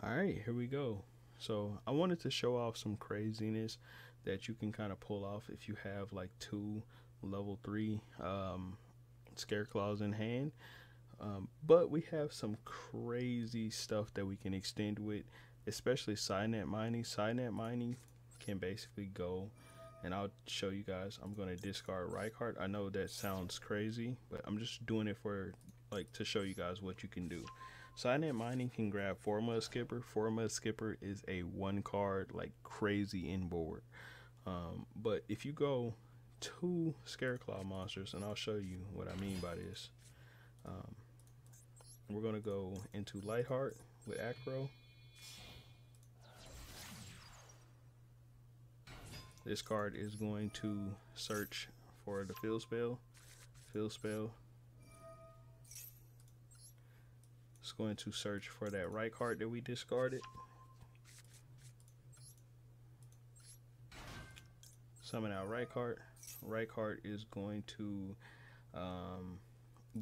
Alright, here we go. So I wanted to show off some craziness that you can kind of pull off if you have like two level 3 Scareclaws in hand. But we have some crazy stuff that we can extend with, especially side-net mining. Side-net mining can basically go, and I'll show you guys. I'm going to discard Rykart. I know that sounds crazy, but I'm just doing it for like to show you guys what you can do. Side-net mining can grab 4 Mud Skipper. 4 Mud Skipper is a 1 card like crazy inboard. But if you go 2 Scareclaw monsters, and I'll show you what I mean by this. We're going to go into Lightheart with Acro. This card is going to search for the field spell. Field spell. It's going to search for that Rykart that we discarded. Summon out Rykart. Rykart is going to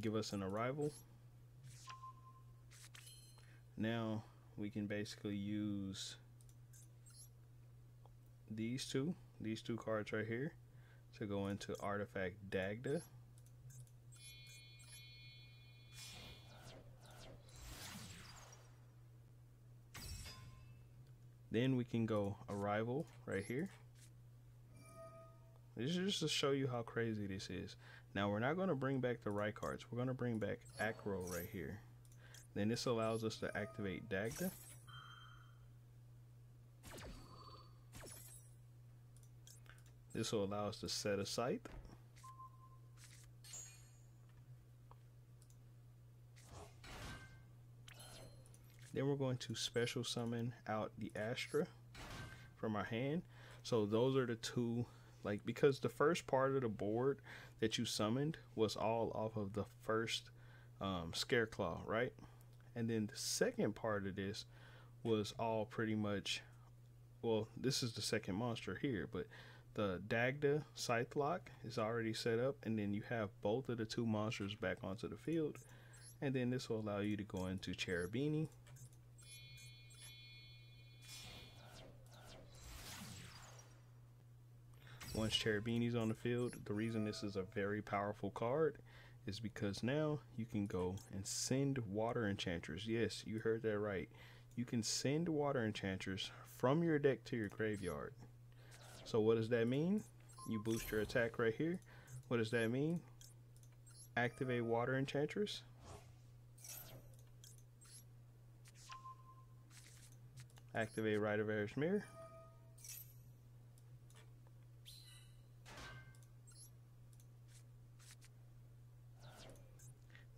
give us an arrival. Now we can basically use these two cards right here to go into Artifact Dagda. Then we can go Arrival right here. This is just to show you how crazy this is. Now we're not going to bring back the Rykarts. We're going to bring back Acro right here. Then this allows us to activate Dagda. This will allow us to set a scythe. Then we're going to special summon out the Astra from our hand. So those are the two, like, because the first part of the board that you summoned was all off of the first Scareclaw, right? And then the second part of this was all pretty much, well, this is the second monster here, but the Dagda Scythe Lock is already set up, and then you have both of the 2 monsters back onto the field. And then this will allow you to go into Cherubini. Once Cherubini's on the field, the reason this is a very powerful card is because now you can go and send Water Enchanters. Yes, you heard that right. You can send Water Enchanters from your deck to your graveyard. So what does that mean? You boost your attack right here. What does that mean? Activate Water Enchanters. Activate Rite of Air's Mirror.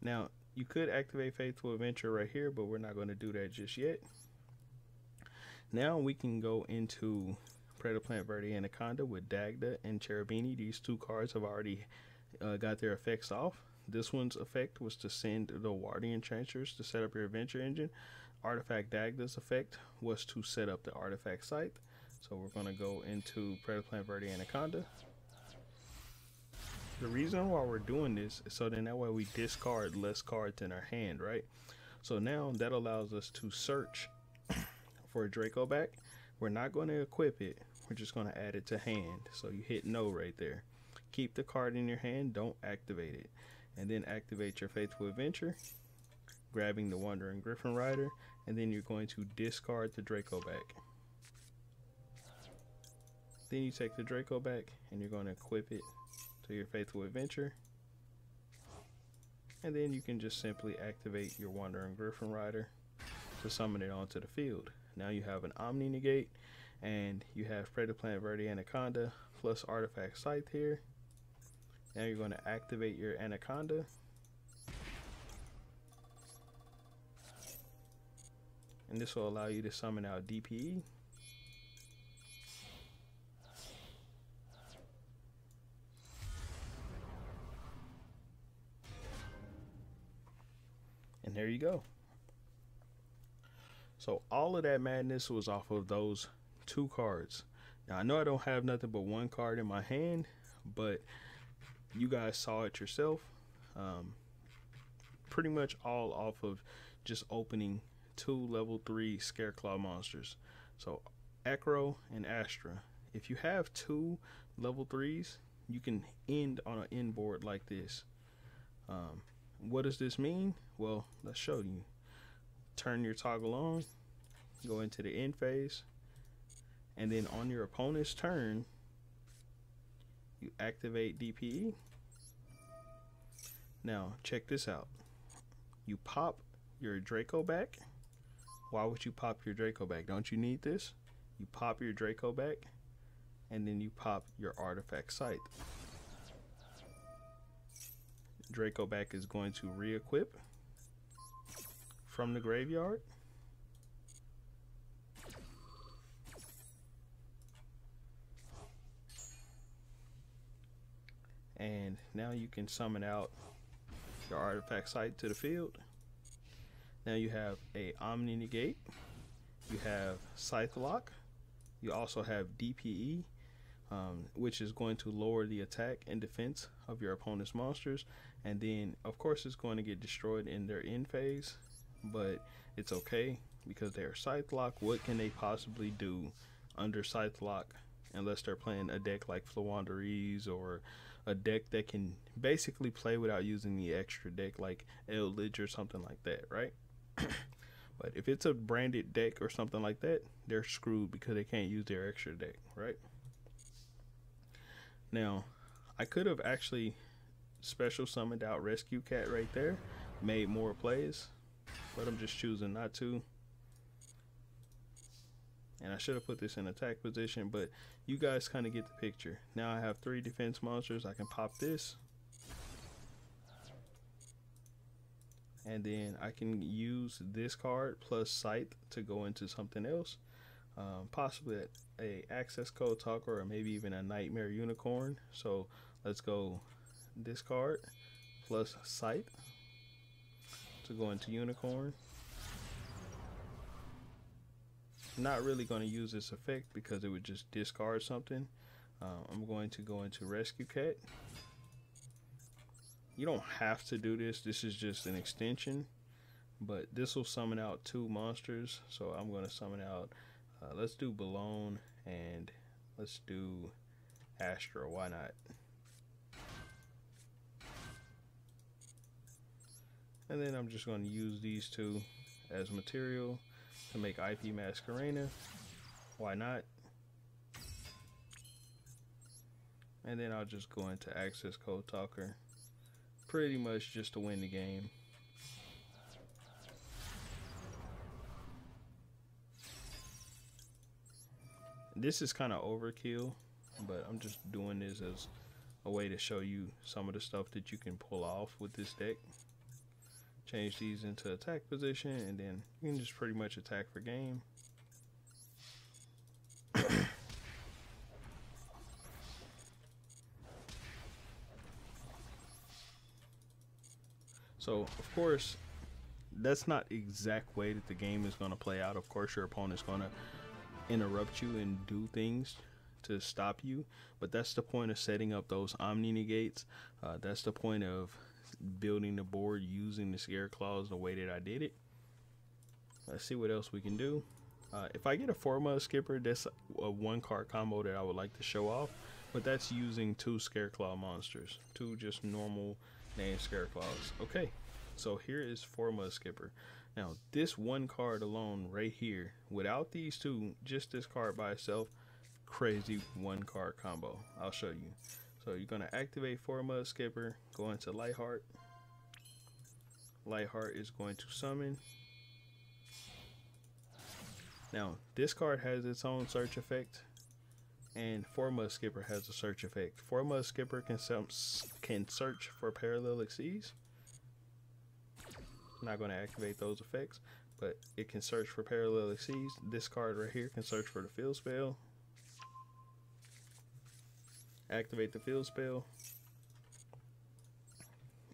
Now, you could activate Faithful Adventure right here, but we're not going to do that just yet. Now we can go into Predator Plant Verde Anaconda with Dagda and Cherubini. These 2 cards have already got their effects off. This one's effect was to send the Water Enchanters to set up your adventure engine. Artifact Dagda's effect was to set up the Artifact Scythe. So we're going to go into Predator Plant Verde Anaconda. The reason why we're doing this is so then that way we discard less cards in our hand, right? So now that allows us to search for a Draco back. We're not going to equip it. We're just going to add it to hand. So you hit no right there. Keep the card in your hand. Don't activate it. And then activate your Faithful Adventure, grabbing the Wandering Griffin Rider, and then you're going to discard the Draco back. Then you take the Draco back and you're going to equip it to your Faithful Adventure, and then you can just simply activate your Wandering Griffin Rider to summon it onto the field. Now you have an Omni Negate, and you have Predator Plant Verde Anaconda plus Artifact Scythe here. Now you're going to activate your Anaconda, and this will allow you to summon out DPE. And there you go. So all of that madness was off of those 2 cards. Now I know I don't have nothing but 1 card in my hand, but you guys saw it yourself. Pretty much all off of just opening two level 3 Scareclaw monsters. So Acro and Astra. If you have two level 3s, you can end on an end board like this. What does this mean? Well, let's show you. Turn your toggle on, go into the end phase, and then on your opponent's turn, you activate DPE. Now, check this out. You pop your Draco back. Why would you pop your Draco back? Don't you need this? You pop your Draco back, and then you pop your artifact scythe. Draco back is going to re-equip from the graveyard. And now you can summon out your artifact site to the field. Now you have a Omni Negate, you have Scythe Lock, you also have DPE, which is going to lower the attack and defense of your opponent's monsters, and then of course it's going to get destroyed in their end phase, but it's okay because they are Scythe Lock. What can they possibly do under Scythe Lock unless they're playing a deck like Flawandereeze or a deck that can basically play without using the extra deck like Eldritch or something like that, right? But if it's a branded deck or something like that, they're screwed because they can't use their extra deck, right? Now, I could have actually special summoned out Rescue Cat right there, made more plays, but I'm just choosing not to. And I should have put this in attack position, but you guys kind of get the picture. Now I have 3 defense monsters. I can pop this, and then I can use this card plus Scythe to go into something else, possibly a access code talker or maybe even a Nightmare Unicorn. So let's go this card plus Scythe to go into Unicorn. Not really going to use this effect because it would just discard something. I'm going to go into Rescue Cat. You don't have to do this. This is just an extension, but this will summon out 2 monsters. So I'm going to summon out, let's do Balone and let's do Astra. Why not? And then I'm just going to use these 2 as material to make IP Masquerena. Why not? And then I'll just go into Access Code Talker, pretty much just to win the game. This is kind of overkill, but I'm just doing this as a way to show you some of the stuff that you can pull off with this deck. Change these into attack position, and then you can just pretty much attack for game. So, of course, that's not the exact way that the game is going to play out. Of course, your opponent's going to interrupt you and do things to stop you, but that's the point of setting up those Omni Negates. That's the point of building the board using the Scareclaws the way that I did it. Let's see what else we can do. If I get a 4-mud skipper, that's a 1-card combo that I would like to show off, but that's using 2 Scareclaw monsters, 2 just normal named Scareclaws. Okay, so here is 4-mud skipper. Now this 1 card alone right here, without these 2, just this card by itself, crazy 1-card combo. I'll show you. So you're going to activate 4-mud skipper, go into Lightheart. Lightheart is going to summon. Now this card has its own search effect, and 4-mud skipper has a search effect. 4-mud skipper can search for Parallel Exceeds. I'm not going to activate those effects, but it can search for Parallel Exceeds. This card right here can search for the field spell. Activate the field spell,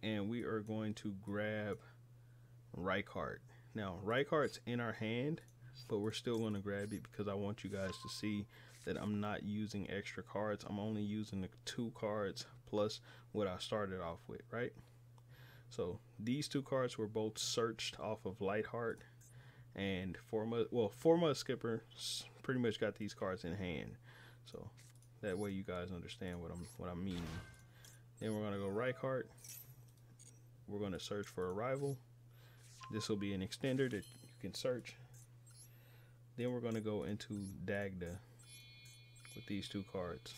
and we are going to grab Reichardt. Now Reichardt's in our hand, but we're still going to grab it because I want you guys to see that I'm not using extra cards. I'm only using the 2 cards plus what I started off with, right? So these 2 cards were both searched off of Lightheart, and 4 Mud Skippers pretty much got these cards in hand. So that way you guys understand what I'm meaning. Then we're gonna go right card. We're gonna search for a rival. This will be an extender that you can search. Then we're gonna go into Dagda with these 2 cards.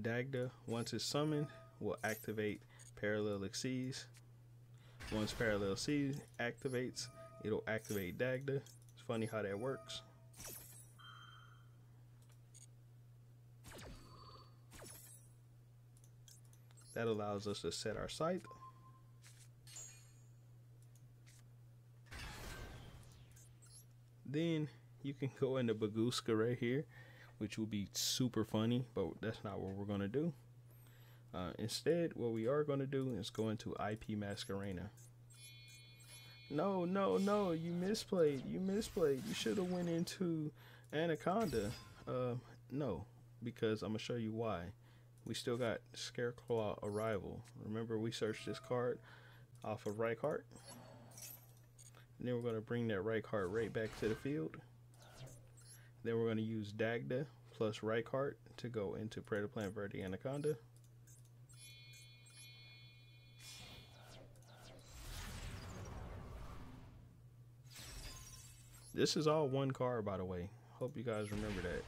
Dagda, once it's summoned, will activate Parallel Exceeds. Once Parallel Exceeds activates, it'll activate Dagda. It's funny how that works. That allows us to set our scythe. Then you can go into Baguska right here, which will be super funny, but that's not what we're going to do. Instead, what we are going to do is go into IP Masquerena. No, you misplayed. You should have went into Anaconda. No, because I'm going to show you why. We still got Scareclaw Arrival. Remember, we searched this card off of right card. And then we're going to bring that right card right back to the field. Then we're going to use Dagda plus right card to go into Predator Plant Verde Anaconda. This is all 1 card, by the way. Hope you guys remember that.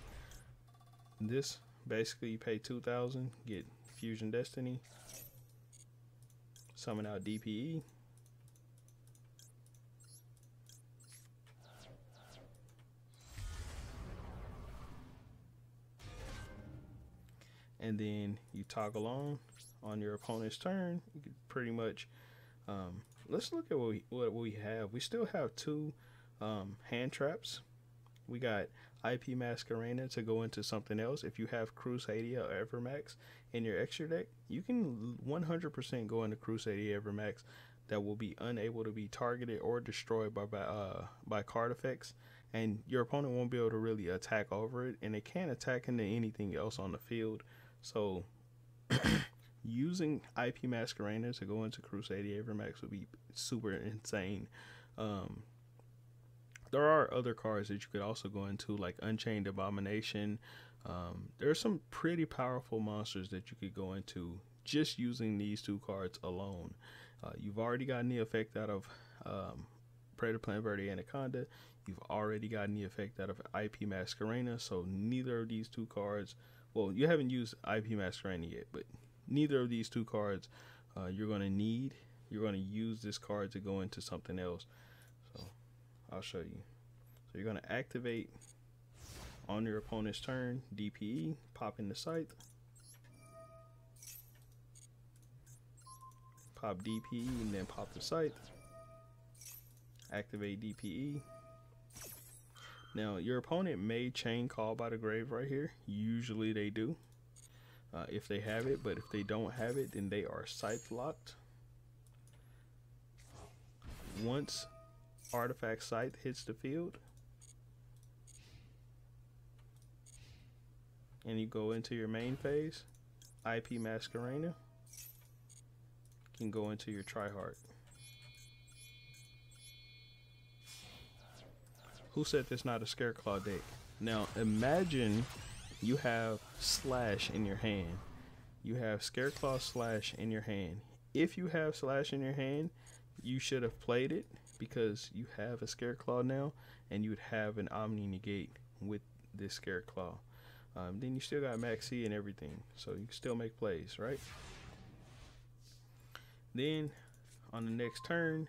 This basically you pay 2,000, get Fusion Destiny, summon out DPE. And then you toggle on your opponent's turn. You can pretty much let's look at what we have. We still have 2 hand traps. We got IP Masquerena to go into something else. If you have Crusadia or Evermax in your extra deck, you can 100% go into Crusadia Evermax that will be unable to be targeted or destroyed by card effects, and your opponent won't be able to really attack over it, and it can't attack into anything else on the field. So using IP Masquerena to go into Crusadia Evermax would be super insane. There are other cards that you could also go into, like Unchained Abomination. There are some pretty powerful monsters that you could go into just using these 2 cards alone. You've already gotten the effect out of Predator Plant Verde Anaconda. You've already gotten the effect out of IP Masquerena. So neither of these 2 cards, well, you haven't used IP Masquerena yet, but neither of these 2 cards you're going to need. You're going to use this card to go into something else. So I'll show you. So you're going to activate on your opponent's turn DPE, pop in the scythe, pop DPE, and then pop the scythe, activate DPE. Now your opponent may chain Call by the Grave right here. Usually they do if they have it, but if they don't have it, then they are scythe locked. Once Artifact Scythe hits the field and you go into your main phase, IP Masquerena can go into your Tryhard. Who said this not a Scareclaw deck? Now imagine you have Slash in your hand. You have Scareclaw Slash in your hand. If you have Slash in your hand, you should have played it, because you have a Scareclaw now, and you would have an Omni Negate with this Scareclaw. Then you still got Maxi and everything, so you can still make plays, right? Then on the next turn,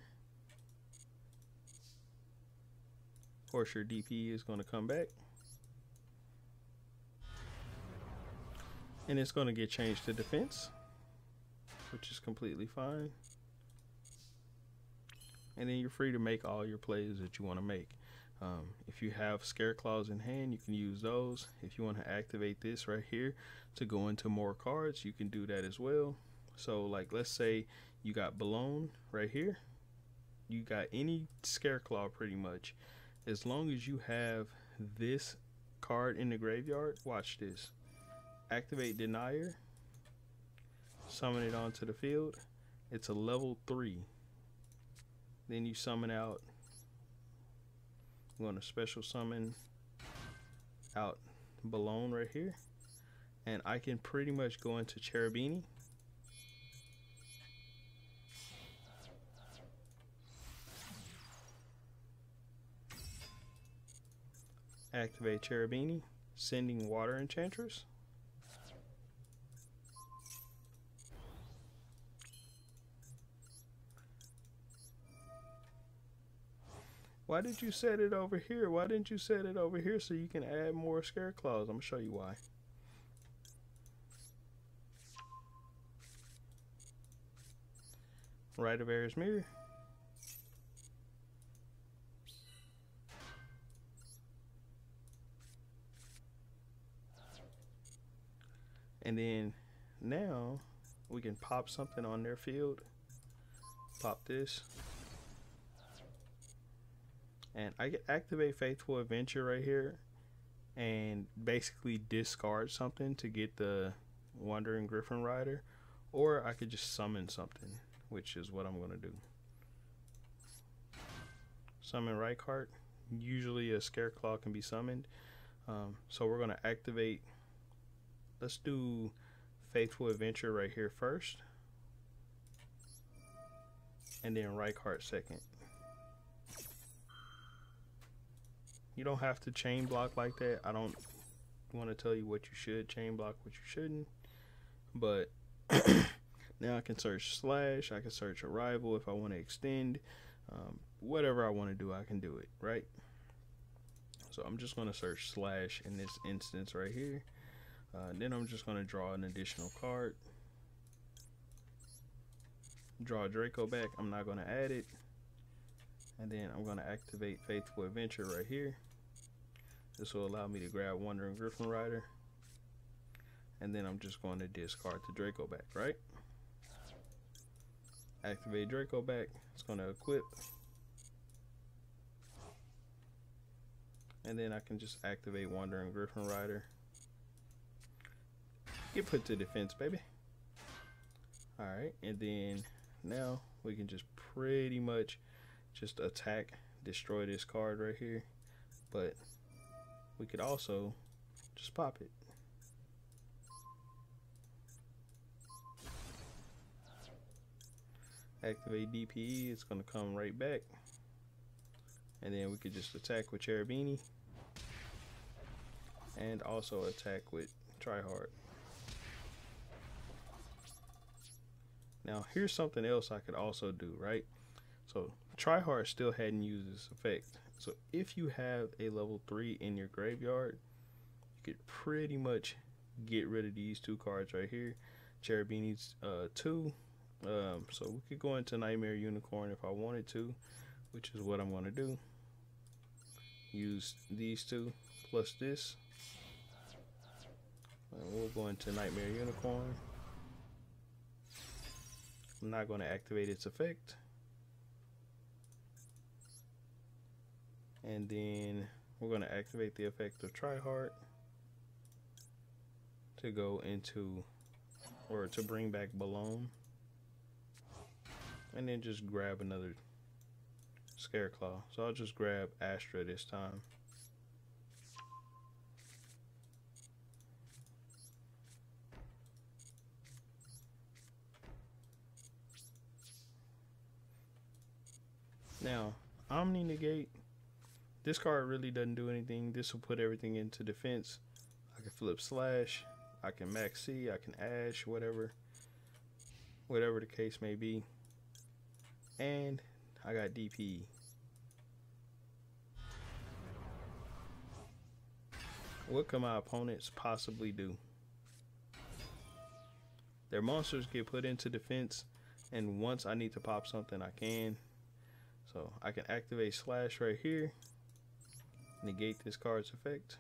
of course your DP is going to come back, and it's going to get changed to defense, which is completely fine. And then you're free to make all your plays that you want to make. If you have Scareclaws in hand, you can use those. If you want to activate this right here to go into more cards, you can do that as well. So like, let's say you got Balone right here. You got any Scareclaw pretty much. As long as you have this card in the graveyard, watch this. Activate Denier, summon it onto the field, It's a level 3. Then you summon out. I'm going to special summon out Balloon right here. And I can pretty much go into Cherubini. Activate Cherubini, sending Water Enchantress. Why did you set it over here? Why didn't you set it over here so you can add more Scareclaws? I'm going to show you why. Rite of Air's Mirror. And then now we can pop something on their field. Pop this. And I can activate Faithful Adventure right here and basically discard something to get the Wandering Griffin Rider. Or I could just summon something, which is what I'm going to do. Summon Rykart. Usually a Scareclaw can be summoned. So we're going to activate. Let's do Faithful Adventure right here first. And then Rykart second. You don't have to chain block like that. I don't want to tell you what you should chain block, what you shouldn't. But now I can search Slash. I can search Arrival if I want to extend. Whatever I want to do, I can do it, right? So I'm just going to search Slash in this instance right here. Then I'm just going to draw an additional card. Draw Draco back. I'm not going to add it. And then I'm going to activate Faithful Adventure right here. This will allow me to grab Wandering Griffin Rider. And then I'm just going to discard the Draco back, right? Activate Draco back. It's going to equip. And then I can just activate Wandering Griffin Rider. Get put to defense, baby. Alright, and then now we can just pretty much just attack, destroy this card right here. But we could also just pop it. Activate DPE, it's going to come right back. And then we could just attack with Cherubini. And also attack with Tryhard. Now here's something else I could also do, right? So Tryhard still hadn't used this effect. So if you have a level 3 in your graveyard, you could pretty much get rid of these two cards right here. Cherubini's 2. So we could go into Nightmare Unicorn if I wanted to, which is what I'm going to do. Use these two plus this. And we'll go into Nightmare Unicorn. I'm not going to activate its effect. And then we're going to activate the effect of Tryhard to go into, or to bring back Balloon. And then just grab another Scareclaw. So I'll just grab Astra this time. Now, Omni Negate. This card really doesn't do anything. This will put everything into defense. I can flip Slash. I can Max C. I can Ash. Whatever the case may be. And I got DP. What can my opponents possibly do? Their monsters get put into defense, and once I need to pop something, I can. So I can activate Slash right here, negate this card's effect.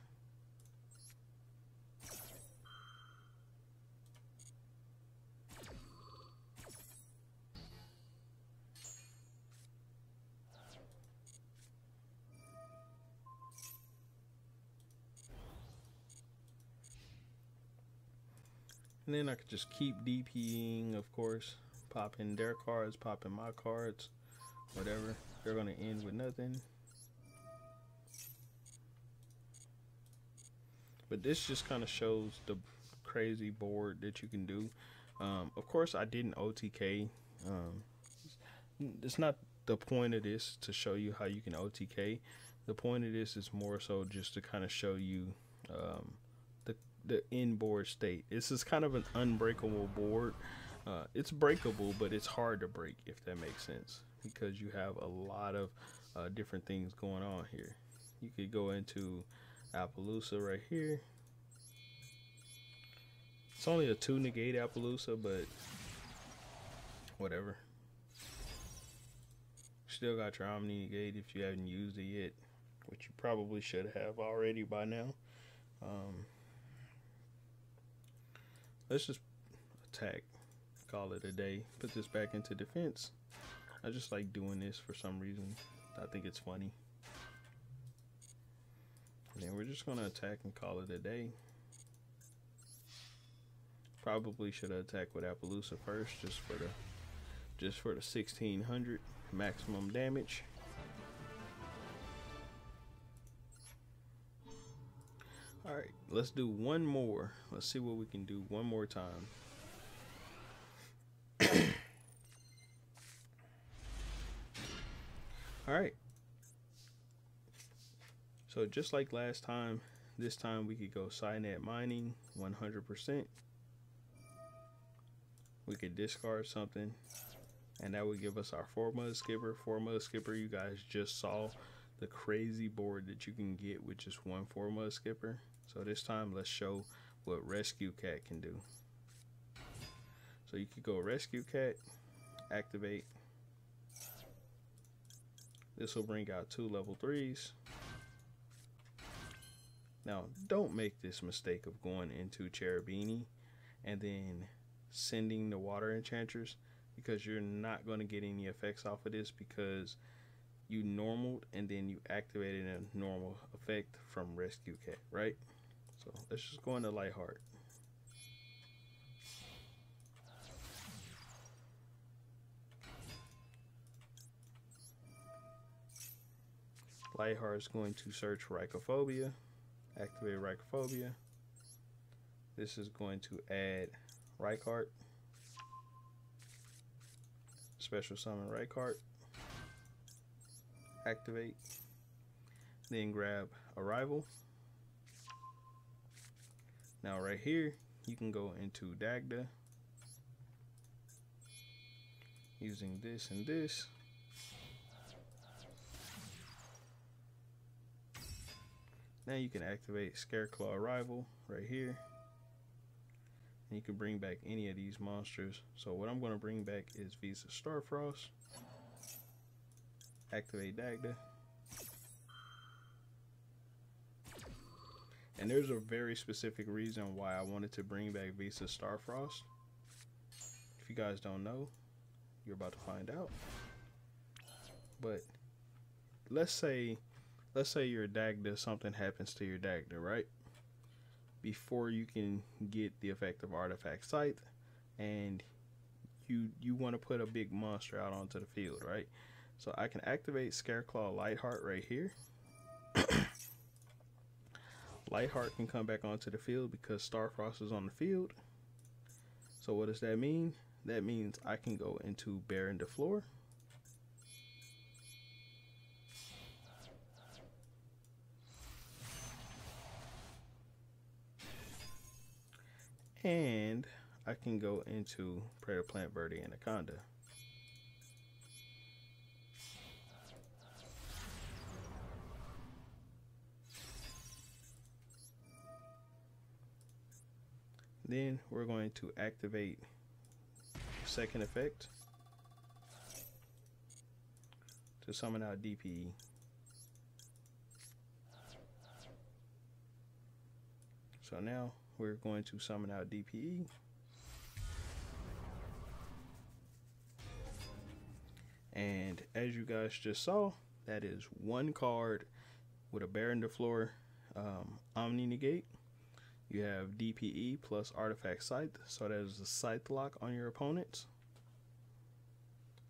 And then I could just keep DPing, of course. popping their cards, popping my cards, whatever. They're going to end with nothing. But this just kind of shows the crazy board that you can do. Of course, I didn't OTK. It's not the point of this to show you how you can OTK. The point of this is more so just to kind of show you the inboard state. This is kind of an unbreakable board. It's breakable, but it's hard to break, if that makes sense, because you have a lot of different things going on here. You could go into Appaloosa right here. It's only a 2 negate Appaloosa, but whatever. Still got your Omni negate if you haven't used it yet, which you probably should have already by now. Let's just attack, call it a day, put this back into defense. I just like doing this for some reason. I think it's funny. And then we're just gonna attack and call it a day. Probably should have attacked with Appaloosa first, just for the 1600 maximum damage. All right, let's do one more. Let's see what we can do one more time. All right. So just like last time, this time we could go Cynet mining 100%. We could discard something, and that would give us our 4-mud skipper. 4-mud skipper, you guys just saw the crazy board that you can get with just one 4-mud skipper. So this time, let's show what Rescue Cat can do. So you could go Rescue Cat, activate. This will bring out 2 level 3s. Now, don't make this mistake of going into Cherubini and then sending the water enchantress, because you're not going to get any effects off of this, because you normaled and then you activated a normal effect from Rescue Cat, right? So let's just go into Lightheart. Lightheart is going to search Rhycophobia, activate Rhycophobia. This is going to add Rhyhart, special summon Rhyhart, activate, then grab Arrival. Now right here, you can go into Dagda using this and this. Now you can activate Scareclaw Arrival right here. And you can bring back any of these monsters. So what I'm going to bring back is Visa Starfrost. Activate Dagda. And there's a very specific reason why I wanted to bring back Visa Starfrost. If you guys don't know, you're about to find out. But let's say your Dagda, something happens to your Dagda, right? Before you can get the effect of Artifact Scythe, and you want to put a big monster out onto the field, right? So I can activate Scareclaw Lightheart right here. Lightheart can come back onto the field because Starfrost is on the field. So what does that mean? That means I can go into Baron the Floor. And I can go into Predator Plant Verde Anaconda. Then we're going to activate second effect to summon out DPE. So now we're going to summon out DPE. And as you guys just saw, that is one card with a Baron the Floor Omni Negate. You have DPE plus Artifact Scythe, so that is a Scythe lock on your opponents.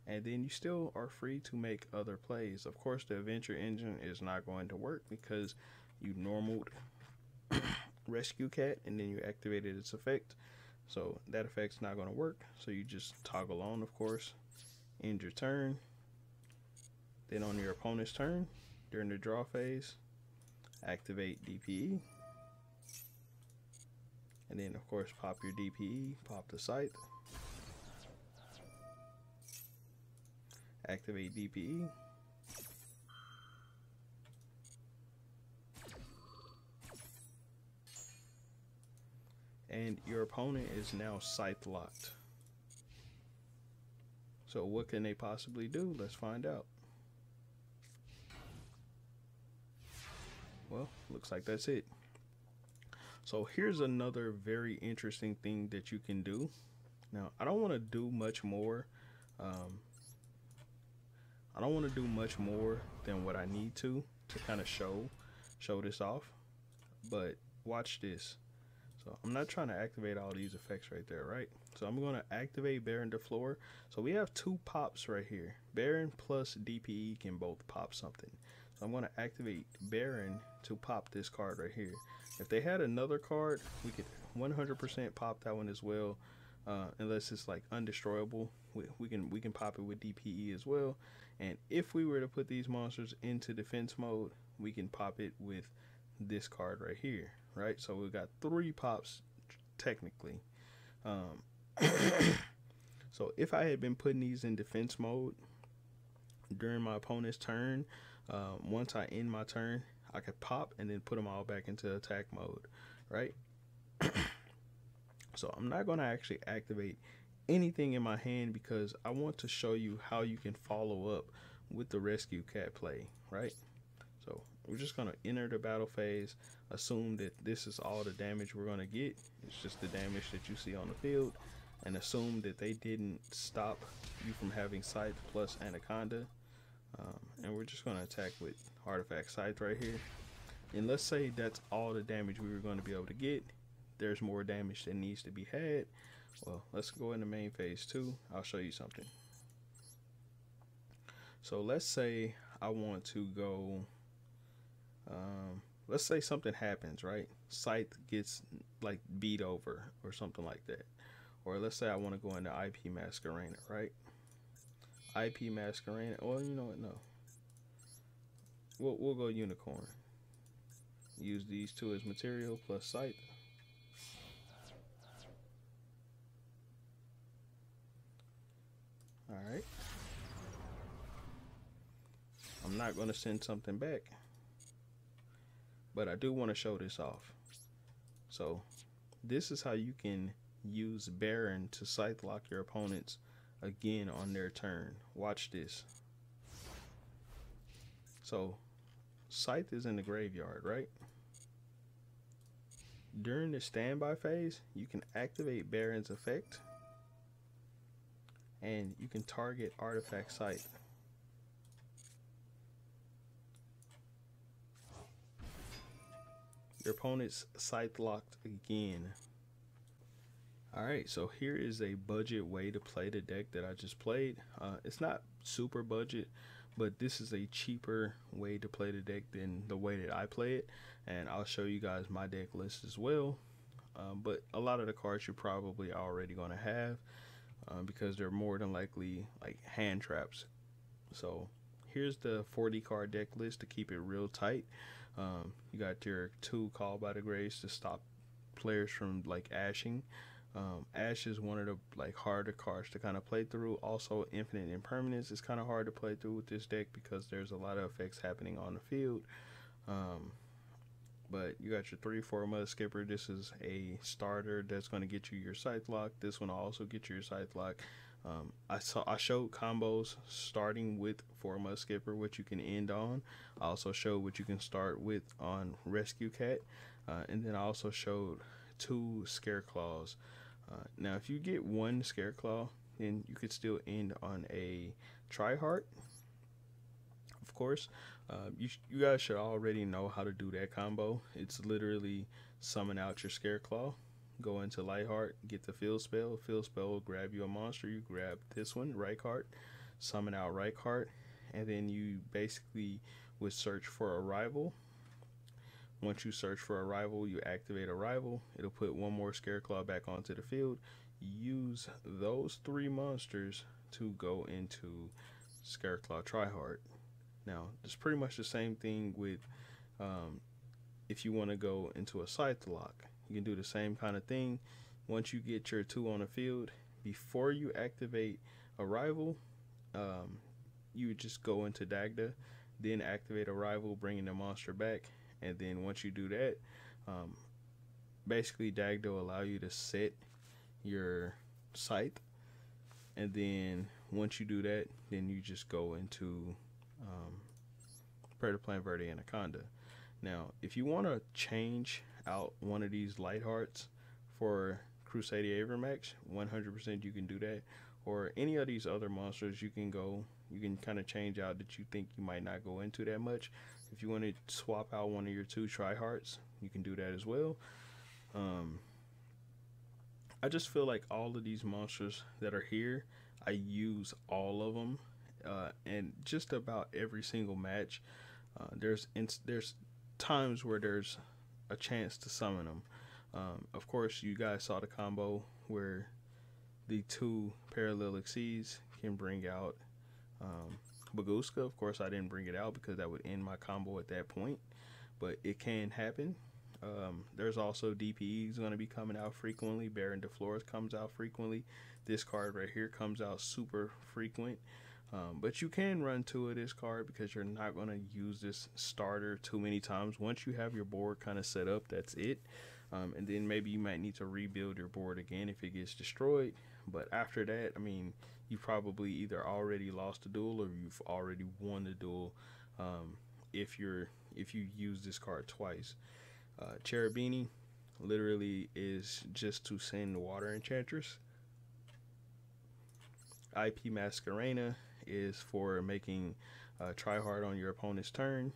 and then you still are free to make other plays. Of course, the adventure engine is not going to work because you normaled rescue cat and then you activated its effect, so that effect's not going to work. So you just toggle on, of course, end your turn, then on your opponent's turn during the draw phase, activate DPE, and then of course pop your DPE, pop the scythe, activate DPE, and your opponent is now scythe locked. So what can they possibly do? Let's find out. Well, looks like that's it. So here's another very interesting thing that you can do. Now, I don't want to do much more. I don't want to do much more than what I need to kind of show this off. But watch this. So I'm not trying to activate all these effects right there, right? So I'm going to activate Baron to floor. So we have 2 pops right here. Baron plus DPE can both pop something. So I'm going to activate Baron to pop this card right here. If they had another card, we could 100% pop that one as well. Unless it's like undestroyable, we can pop it with DPE as well. And if we were to put these monsters into defense mode, we can pop it with this card right here, right? So we got 3 pops technically. So if I had been putting these in defense mode during my opponent's turn, once I end my turn, I could pop and then put them all back into attack mode, right? So I'm not going to actually activate anything in my hand because I want to show you how you can follow up with the rescue cat play, right? So we're just going to enter the battle phase, assume that this is all the damage we're going to get. It's just the damage that you see on the field, and assume that they didn't stop you from having Scythe plus Anaconda. And we're just going to attack with Artifact Scythe right here. And let's say that's all the damage we were going to be able to get. There's more damage that needs to be had. Well, let's go into main phase 2. I'll show you something. So let's say I want to go, let's say something happens, right? Scythe gets like beat over or something like that. Or let's say I want to go into IP Masquerade, right? IP Masquerade, well, you know what, no. We'll go Unicorn. Use these 2 as material plus Scythe. Alright. I'm not going to send something back, but I do want to show this off. So this is how you can use Baron to Scythe lock your opponents again on their turn. Watch this. So Scythe is in the graveyard, right? During the standby phase, you can activate Baron's effect and you can target Artifact Scythe. Your opponent's Scythe locked again. Alright, so here is a budget way to play the deck that I just played. It's not super budget, but this is a cheaper way to play the deck than the way that I play it. And I'll show you guys my deck list as well. But a lot of the cards you're probably already going to have because they're more than likely like hand traps. So here's the 40 card deck list to keep it real tight. You got your 2 Call by the Graves to stop players from like ashing. Ash is one of the like harder cards to kind of play through. Also, Infinite Impermanence is kind of hard to play through with this deck because there's a lot of effects happening on the field. But you got your 3/4 Mud Skipper. This is a starter that's going to get you your Scythe lock. This one will also get you your Scythe lock. I showed combos starting with 4 Mud Skipper, which you can end on. I also showed what you can start with on Rescue Cat, and then I also showed 2 Scareclaws. Now, if you get 1 Scareclaw, then you could still end on a Tryhard. Of course, you guys should already know how to do that combo. It's literally summon out your Scareclaw, go into Lightheart, get the Field Spell. Field Spell will grab you a monster. You grab this one, Reichart. summon out right card, and then you basically would search for a rival. Once you search for a rival, you activate a rival. It'll put one more Scareclaw back onto the field. Use those 3 monsters to go into Scareclaw Tryhard. Now, it's pretty much the same thing with if you want to go into a Scythe lock. You can do the same kind of thing. Once you get your 2 on the field, before you activate a rival, you would just go into Dagda, then activate a rival, bringing the monster back. And then once you do that, basically Dagda will allow you to set your Scythe. And then once you do that, then you just go into Predator Plant Verde Anaconda. Now, if you want to change out one of these light hearts for Crusadia Avermax, 100% you can do that. Or any of these other monsters, you can kind of change out that you think you might not go into that much. If you want to swap out one of your 2 Tryhards, you can do that as well. I just feel like all of these monsters that are here, I use all of them, and just about every single match. There's times where there's a chance to summon them. Of course, you guys saw the combo where the 2 Parallel Exceeds can bring out Baguska. Of course, I didn't bring it out because that would end my combo at that point, but it can happen. There's also DPEs going to be coming out frequently. Baron DeFlores comes out frequently. This card right here comes out super frequent. But you can run 2 of this card because you're not going to use this starter too many times. Once you have your board kind of set up, that's it. And then maybe you might need to rebuild your board again if it gets destroyed. But after that, I mean, you probably either already lost the duel or you've already won the duel if you use this card twice. Cherubini literally is just to send Water Enchantress. IP Masquerena is for making try hard on your opponent's turn.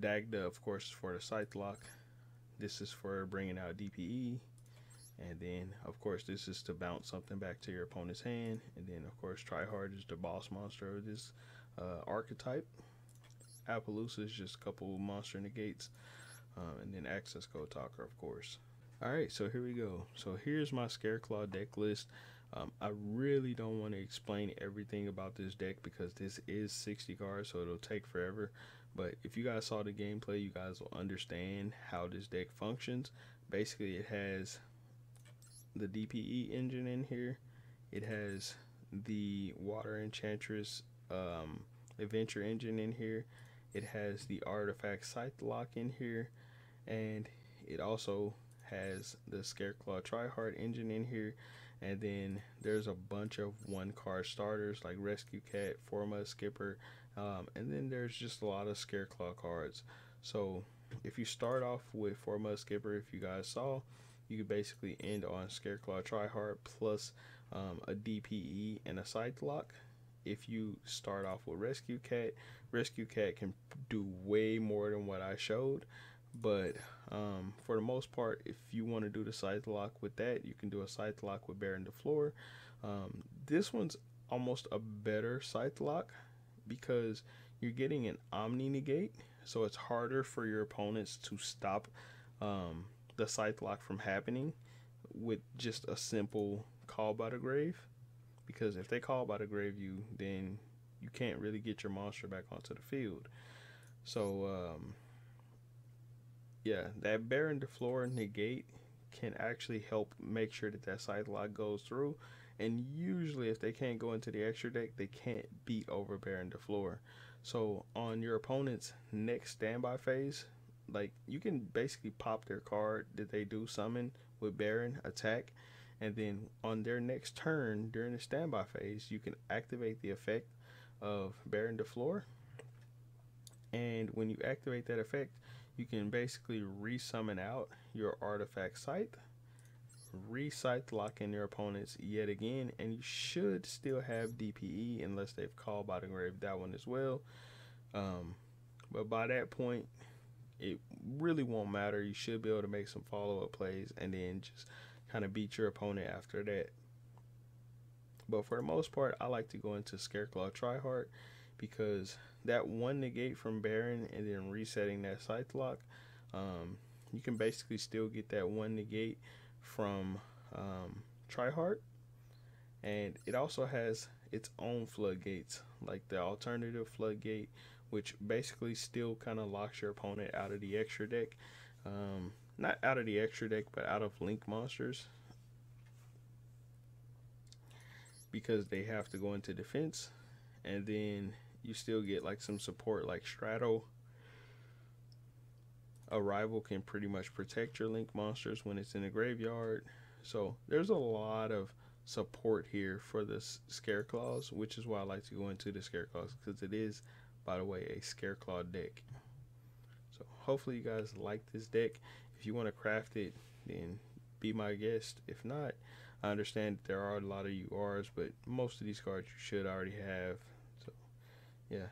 Dagda, of course, is for the Scythe lock. This is for bringing out DPE. And then, of course, this is to bounce something back to your opponent's hand. And then, of course, Tryhard is the boss monster of this archetype. Appaloosa is just a couple monster negates. And then Access Code Talker, of course. Alright, so here we go. So here's my Scareclaw deck list. I really don't want to explain everything about this deck because this is 60 cards, so it'll take forever. But if you guys saw the gameplay, you guys will understand how this deck functions. Basically, it has the DPE engine in here. It has the Water Enchantress Adventure engine in here. It has the Artifact Scythe lock in here. And it also has the Scareclaw Tryhard engine in here. And then there's a bunch of 1-card starters like Rescue Cat, Forma Skipper, and then there's just a lot of Scareclaw cards. So if you start off with Forma Skipper, if you guys saw, you could basically end on Scareclaw Tryhard plus a DPE and a Scythe lock. If you start off with Rescue Cat can do way more than what I showed. But for the most part, if you want to do the Scythe lock with that, you can do a Scythe lock with Baron DeFleur. This one's almost a better Scythe lock because you're getting an Omni negate, so it's harder for your opponents to stop the Scythe lock from happening with just a simple Call by the Grave. Because if they Call by the Grave you, then you can't really get your monster back onto the field. So yeah, that Baron DeFleur negate can actually help make sure that that Scythe lock goes through. And usually if they can't go into the extra deck, they can't beat over Baron DeFleur. So on your opponent's next standby phase, like, you can basically pop their card that they do summon with Baron, attack, and then on their next turn during the standby phase, you can activate the effect of Baron DeFleur. And when you activate that effect, you can basically resummon out your Artifact Scythe, re-Scythe lock in your opponents yet again, and you should still have DPE unless they've Called by the Grave that one as well. But by that point, it really won't matter. You should be able to make some follow-up plays and then just kind of beat your opponent after that. But for the most part, I like to go into Scareclaw Tryhard because that one negate from Baron and then resetting that Scythe lock, you can basically still get that one negate from Tryhard. And it also has its own floodgates, like the alternative floodgate, which basically still kind of locks your opponent out of the extra deck. Not out of the extra deck, but out of link monsters, because they have to go into defense. And then you still get like some support like Strato. A rival can pretty much protect your link monsters when it's in the graveyard. So there's a lot of support here for the Scareclaws, which is why I like to go into the Scareclaws, because it is, by the way, a Scareclaw deck. So hopefully you guys like this deck. If you want to craft it, then be my guest. If not, I understand that there are a lot of URs, but most of these cards you should already have. So yeah.